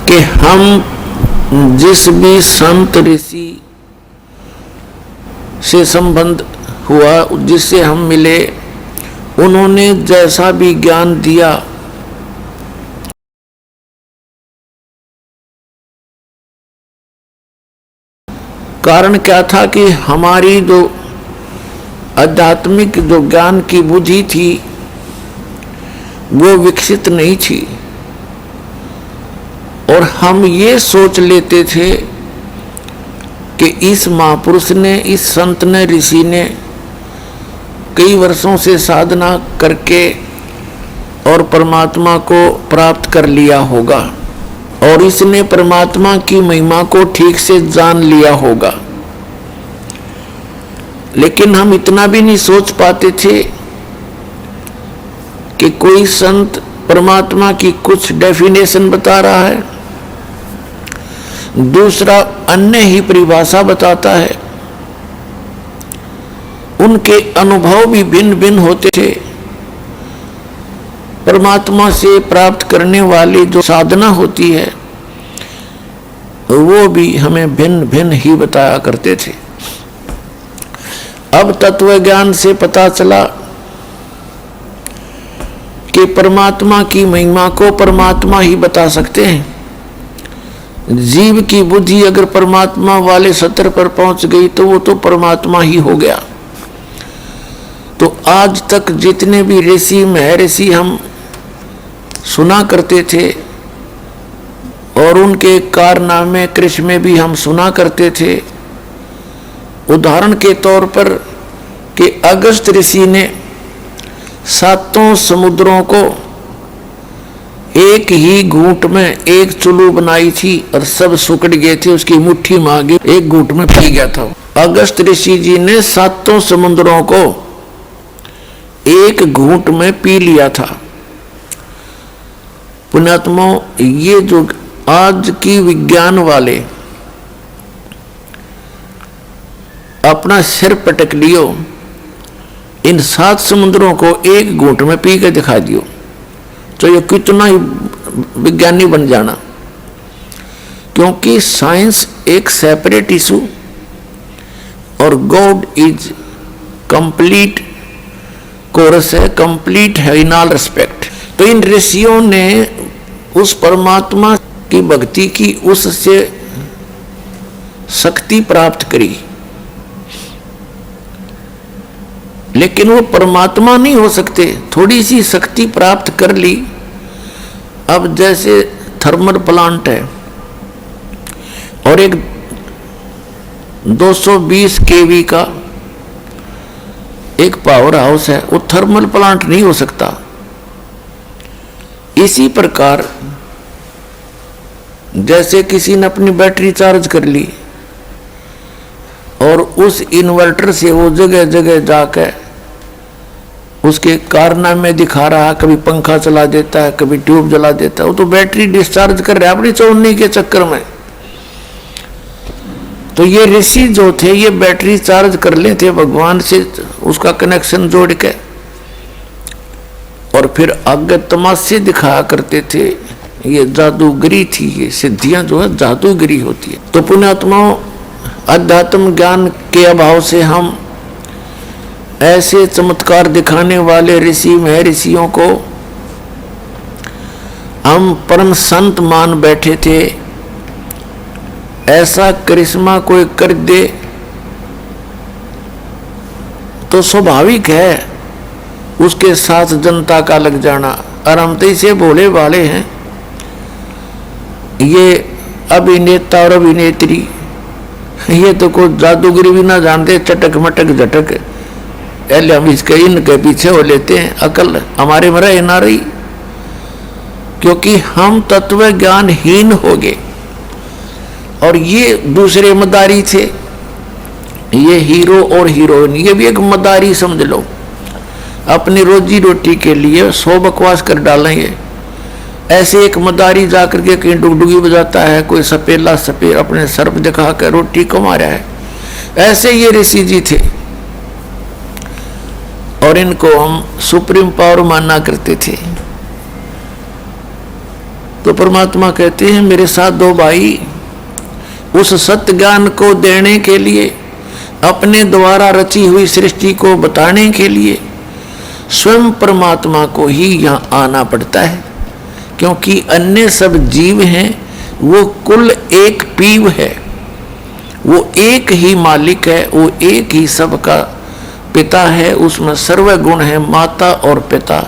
कि हम जिस भी संत ऋषि से संबंध हुआ, जिससे हम मिले, उन्होंने जैसा भी ज्ञान दिया कारण क्या था कि हमारी जो आध्यात्मिक जो ज्ञान की बुद्धि थी वो विकसित नहीं थी और हम ये सोच लेते थे कि इस महापुरुष ने, इस संत ने, ऋषि ने कई वर्षों से साधना करके और परमात्मा को प्राप्त कर लिया होगा और इसने परमात्मा की महिमा को ठीक से जान लिया होगा। लेकिन हम इतना भी नहीं सोच पाते थे कि कोई संत परमात्मा की कुछ डेफिनेशन बता रहा है, दूसरा अन्य ही परिभाषा बताता है। उनके अनुभव भी भिन्न भिन्न होते थे। परमात्मा से प्राप्त करने वाली जो साधना होती है वो भी हमें भिन्न भिन्न ही बताया करते थे। अब तत्व ज्ञान से पता चला कि परमात्मा की महिमा को परमात्मा ही बता सकते हैं। जीव की बुद्धि अगर परमात्मा वाले स्तर पर पहुंच गई तो वो तो परमात्मा ही हो गया। तो आज तक जितने भी ऋषि महर्षि हम सुना करते थे और उनके कारनामे कृष्ण में भी हम सुना करते थे। उदाहरण के तौर पर कि अगस्त ऋषि ने 7 समुद्रों को एक ही घूंट में एक चुल्लू बनाई थी और सब सुकड़ गए थे, उसकी मुट्ठी मांगे एक घूंट में पी गया था। अगस्त ऋषि जी ने 7 समुद्रों को एक घूंट में पी लिया था। पुण्यात्माओं, ये जो आज की विज्ञान वाले अपना सिर पटक लियो, इन 7 समुद्रों को एक घूंट में पी के दिखा दियो तो ये कितना ही विज्ञानी बन जाना। क्योंकि साइंस एक सेपरेट इशू और गॉड इज कंप्लीट कोरस है, कंप्लीट है इन ऑल रिस्पेक्ट। तो इन ऋषियों ने उस परमात्मा की भक्ति की, उससे शक्ति प्राप्त करी, लेकिन वो परमात्मा नहीं हो सकते। थोड़ी सी शक्ति प्राप्त कर ली। अब जैसे थर्मल प्लांट है और एक 220 केवी का एक पावर हाउस है, वो थर्मल प्लांट नहीं हो सकता। इसी प्रकार जैसे किसी ने अपनी बैटरी चार्ज कर ली और उस इन्वर्टर से वो जगह जगह जाकर उसके कारनामे दिखा रहा, कभी पंखा चला देता है, कभी ट्यूब जला देता है, वो तो बैटरी डिस्चार्ज कर रहा है अपनी चौड़नी के चक्कर में। तो ये ऋषि जो थे ये बैटरी चार्ज कर लेते भगवान से, उसका कनेक्शन जोड़ के, और फिर आगे तमाशे दिखाया करते थे। ये जादूगरी थी, ये सिद्धियां जो है जादूगरी होती है। तो पुण्यात्माओं, अध्यात्म ज्ञान के अभाव से हम ऐसे चमत्कार दिखाने वाले ऋषि महर्षियों को हम परम संत मान बैठे थे। ऐसा करिश्मा कोई कर दे तो स्वाभाविक है उसके साथ जनता का लग जाना। और हम तो इसे भोले वाले हैं। ये अभिनेता और अभिनेत्री ये तो कोई जादूगरी भी ना जानते, चटक मटक झटक पहले हम इसके इनके पीछे हो लेते हैं, अकल हमारे में रहे ना रही, क्योंकि हम तत्व ज्ञानहीन हो गए। और ये दूसरे मदारी थे, ये हीरो और हीरोइन, ये भी एक मदारी समझ लो। अपनी रोजी रोटी के लिए 100 बकवास कर डालेंगे। ऐसे एक मदारी जाकर के कहीं डुगडुगी बजाता है, कोई सपेला सपेर अपने सर्प दिखा कर रोटी कमा रहा है। ऐसे ये ऋषि जी थे और इनको हम सुप्रीम पावर माना करते थे। तो परमात्मा कहते हैं मेरे साथ दो भाई, उस सत्य ज्ञान को देने के लिए, अपने द्वारा रची हुई सृष्टि को बताने के लिए स्वयं परमात्मा को ही यहाँ आना पड़ता है, क्योंकि अन्य सब जीव हैं वो कुल एक पीव है, वो एक ही मालिक है, वो एक ही सबका पिता है, उसमें सर्व गुण है, माता और पिता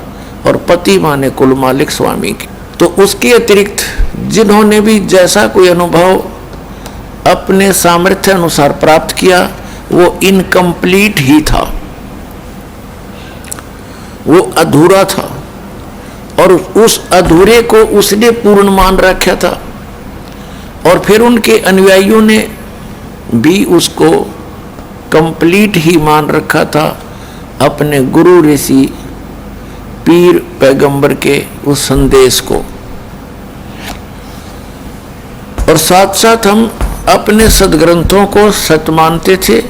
और पति माने कुल मालिक स्वामी के। तो उसके अतिरिक्त जिन्होंने भी जैसा कोई अनुभव अपने सामर्थ्य अनुसार प्राप्त किया वो इनकम्प्लीट ही था, वो अधूरा था, और उस अधूरे को उसने पूर्ण मान रखा था। और फिर उनके अनुयायियों ने भी उसको कंप्लीट ही मान रखा था, अपने गुरु ऋषि पीर पैगंबर के उस संदेश को। और साथ साथ हम अपने सदग्रंथों को सत्य मानते थे।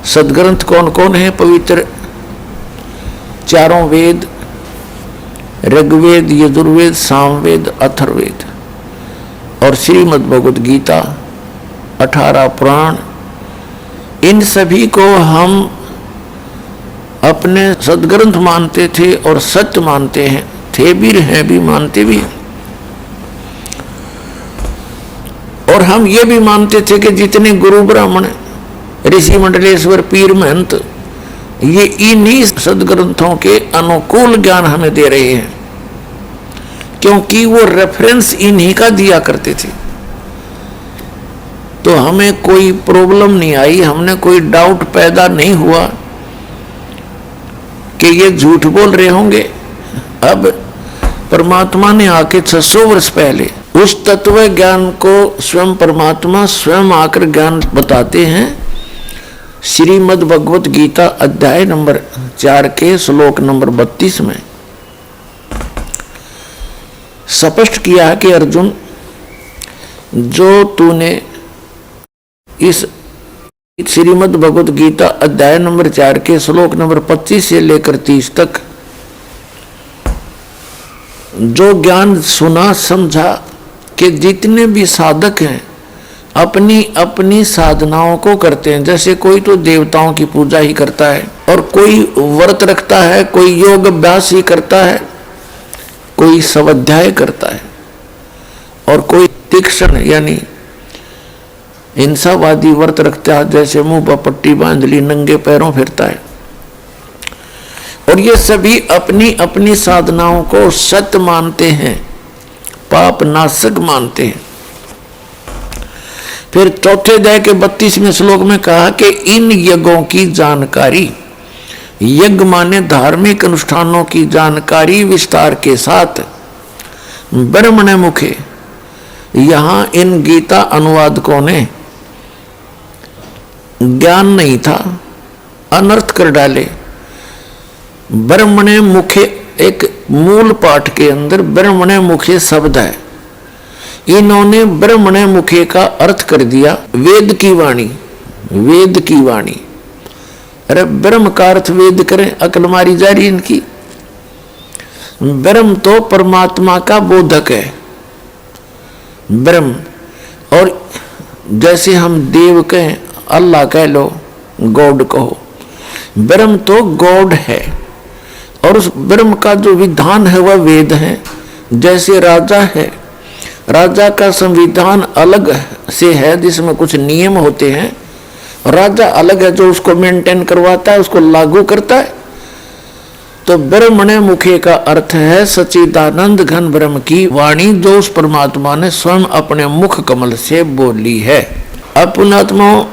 सदग्रंथ कौन कौन है? पवित्र चारों वेद, ऋग्वेद, यजुर्वेद, सामवेद, अथर्ववेद और श्रीमद् भगवद गीता, 18 पुराण, इन सभी को हम अपने सदग्रंथ मानते थे और सत्य मानते हैं, थे भी, हैं भी, मानते भी। और हम ये भी मानते थे कि जितने गुरु ब्राह्मण, ऋषि मंडलेश्वर, पीर महंत, ये इन्हीं सदग्रंथों के अनुकूल ज्ञान हमें दे रहे हैं, क्योंकि वो रेफरेंस इन्हीं का दिया करते थे। तो हमें कोई प्रॉब्लम नहीं आई, हमने कोई डाउट पैदा नहीं हुआ कि ये झूठ बोल रहे होंगे। अब परमात्मा ने आके 600 वर्ष पहले उस तत्व ज्ञान को स्वयं परमात्मा स्वयं आकर ज्ञान बताते हैं। श्रीमद् भगवत गीता अध्याय नंबर 4 के श्लोक नंबर 32 में स्पष्ट किया कि अर्जुन, जो तूने इस श्रीमद् भगवत गीता अध्याय नंबर 4 के श्लोक नंबर 25 से लेकर 30 तक जो ज्ञान सुना, समझा कि जितने भी साधक हैं अपनी अपनी साधनाओं को करते हैं। जैसे कोई तो देवताओं की पूजा ही करता है, और कोई व्रत रखता है, कोई योग अभ्यास ही करता है, कोई स्वाध्याय करता है, और कोई तीक्ष्ण यानी हिंसावादी व्रत रखता है, जैसे मुंह पर पट्टी बांध ली, नंगे पैरों फिरता है। और ये सभी अपनी अपनी साधनाओं को सत्य मानते हैं, पाप नाशक मानते हैं। फिर चौथे अध्याय के 32वें श्लोक में कहा कि इन यज्ञों की जानकारी, यज्ञ माने धार्मिक अनुष्ठानों की जानकारी विस्तार के साथ ब्रह्मण मुखे, यहां इन गीता अनुवादकों ने ज्ञान नहीं था, अनर्थ कर डाले। ब्रह्मणे मुखे एक मूल पाठ के अंदर ब्रह्मणे मुखे शब्द है, इन्होंने ब्रह्मणे मुखे का अर्थ कर दिया वेद की वाणी, वेद की वाणी। अरे ब्रह्म का अर्थ वेद करें, अकल मारी जा रही इनकी। ब्रह्म तो परमात्मा का बोधक है, ब्रह्म। और जैसे हम देव कहें, अल्लाह कह लो, गॉड कहो, ब्रह्म तो गॉड है। और उस ब्रह्म का जो विधान है वह वेद है। जैसे राजा है, राजा का संविधान अलग से है जिसमें कुछ नियम होते हैं, राजा अलग है जो उसको मेंटेन करवाता है, उसको लागू करता है। तो ब्रह्मणे मुखे का अर्थ है सच्चिदानंद घन ब्रह्म की वाणी, जो उस परमात्मा ने स्वयं अपने मुख कमल से बोली है। अब पुण्यात्माओं,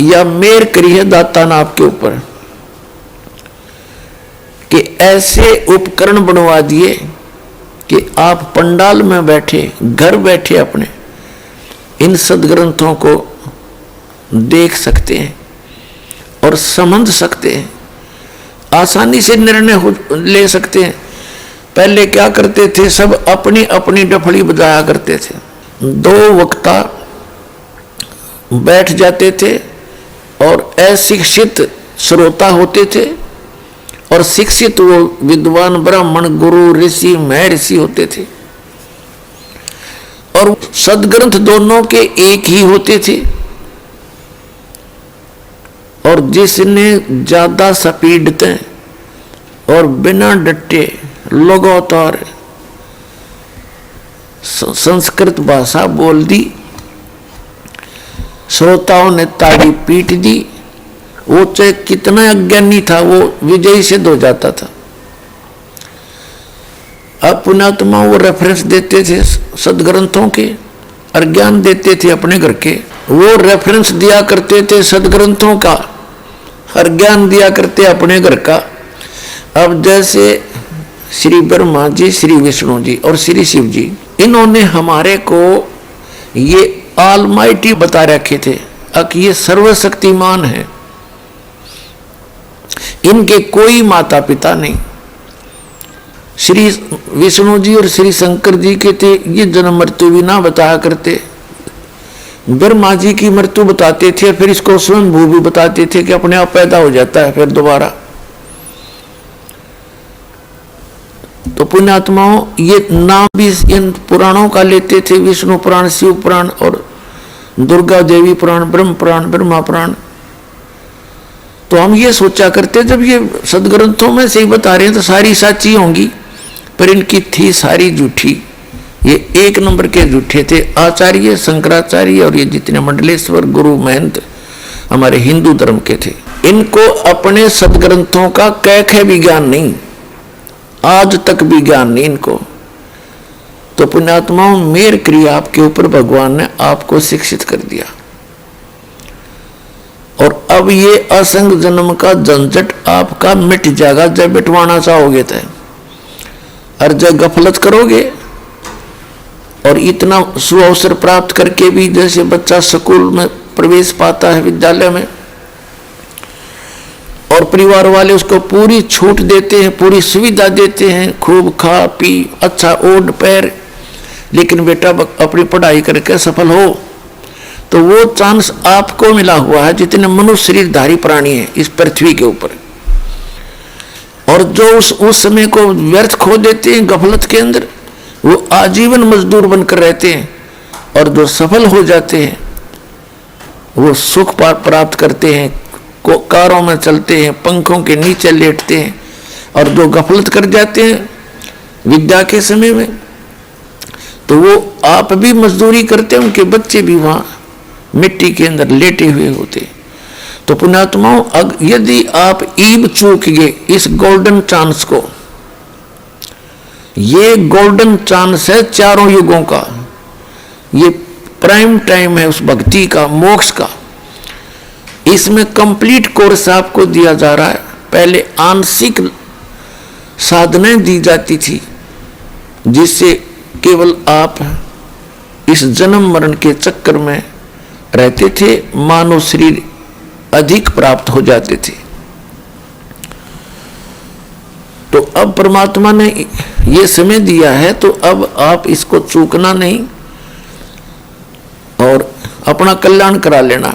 या मेर करी है दाता ने आपके ऊपर कि ऐसे उपकरण बनवा दिए कि आप पंडाल में बैठे, घर बैठे अपने इन सदग्रंथों को देख सकते हैं और समझ सकते हैं, आसानी से निर्णय ले सकते हैं। पहले क्या करते थे, सब अपनी अपनी डफड़ी बजाया करते थे। 2 वक्ता बैठ जाते थे और अशिक्षित श्रोता होते थे, और शिक्षित वो विद्वान ब्राह्मण गुरु ऋषि महर्षि होते थे। सदग्रंथ दोनों के एक ही होते थे, और जिसने ज्यादा स्पीडते और बिना डटे लगातार संस्कृत भाषा बोल दी, श्रोताओं ने ताड़ी पीट दी, वो चाहे कितना अज्ञानी था वो विजयी सिद्ध हो जाता था। अब पुण्यात्मा वो रेफरेंस देते थे सदग्रंथों के और ज्ञान देते थे अपने घर के। वो रेफरेंस दिया करते थे सदग्रंथों का और ज्ञान दिया करते अपने घर का। अब जैसे श्री ब्रह्मा जी, श्री विष्णु जी और श्री शिव जी, इन्होंने हमारे को ये ऑलमाइटी बता रखे थे कि ये सर्वशक्तिमान है, इनके कोई माता पिता नहीं। श्री विष्णु जी और श्री शंकर जी के थे ये जन्म मृत्यु भी ना बताया करते, ब्रह्मा जी की मृत्यु बताते थे, फिर इसको स्वयं भू भी बताते थे कि अपने आप पैदा हो जाता है फिर दोबारा। तो पुण्यात्माओं ये नाम भी इन पुराणों का लेते थे, विष्णु पुराण, शिव पुराण और दुर्गा देवी पुराण, ब्रह्म पुराण, ब्रह्मा पुराण। तो हम ये सोचा करते जब ये सदग्रंथों में से ही बता रहे हैं तो सारी सच्ची होंगी, पर इनकी थी सारी झूठी। ये एक नंबर के झूठे थे आचार्य शंकराचार्य और ये जितने मंडलेश्वर गुरु महंत हमारे हिंदू धर्म के थे। इनको अपने सदग्रंथों का कैखे भी ज्ञान नहीं, आज तक भी ज्ञान नहीं इनको। तो पुण्यात्माओं मेर क्रिया आपके ऊपर भगवान ने आपको शिक्षित कर दिया, और अब ये असंग जन्म का झंझट आपका मिट जाएगा जब मिटवाना चाहोगे तो। और जब गफलत करोगे और इतना सुअवसर प्राप्त करके भी, जैसे बच्चा स्कूल में प्रवेश पाता है विद्यालय में और परिवार वाले उसको पूरी छूट देते हैं, पूरी सुविधा देते हैं, खूब खा पी, अच्छा ओढ़ पैर, लेकिन बेटा अपनी पढ़ाई करके सफल हो, तो वो चांस आपको मिला हुआ है जितने मनुष्य शरीरधारी प्राणी है इस पृथ्वी के ऊपर। और जो उस समय को व्यर्थ खो देते हैं गफलत के अंदर, वो आजीवन मजदूर बनकर रहते हैं। और जो सफल हो जाते हैं वो सुख प्राप्त करते हैं, कारों में चलते हैं, पंखों के नीचे लेटते हैं। और जो गफलत कर जाते हैं विद्या के समय में, तो वो आप भी मजदूरी करते हैं, उनके बच्चे भी वहां मिट्टी के अंदर लेटे हुए होते। तो पुण्यात्माओं यदि आप ईब चूक गए इस गोल्डन चांस को, ये गोल्डन चांस है चारों युगों का, ये प्राइम टाइम है उस भक्ति का, मोक्ष का। इसमें कंप्लीट कोर्स आपको दिया जा रहा है। पहले आंशिक साधनाएं दी जाती थी जिससे केवल आप इस जन्म मरण के चक्कर में रहते थे, मानव शरीर अधिक प्राप्त हो जाते थे। तो अब परमात्मा ने ये समय दिया है, तो अब आप इसको चूकना नहीं और अपना कल्याण करा लेना।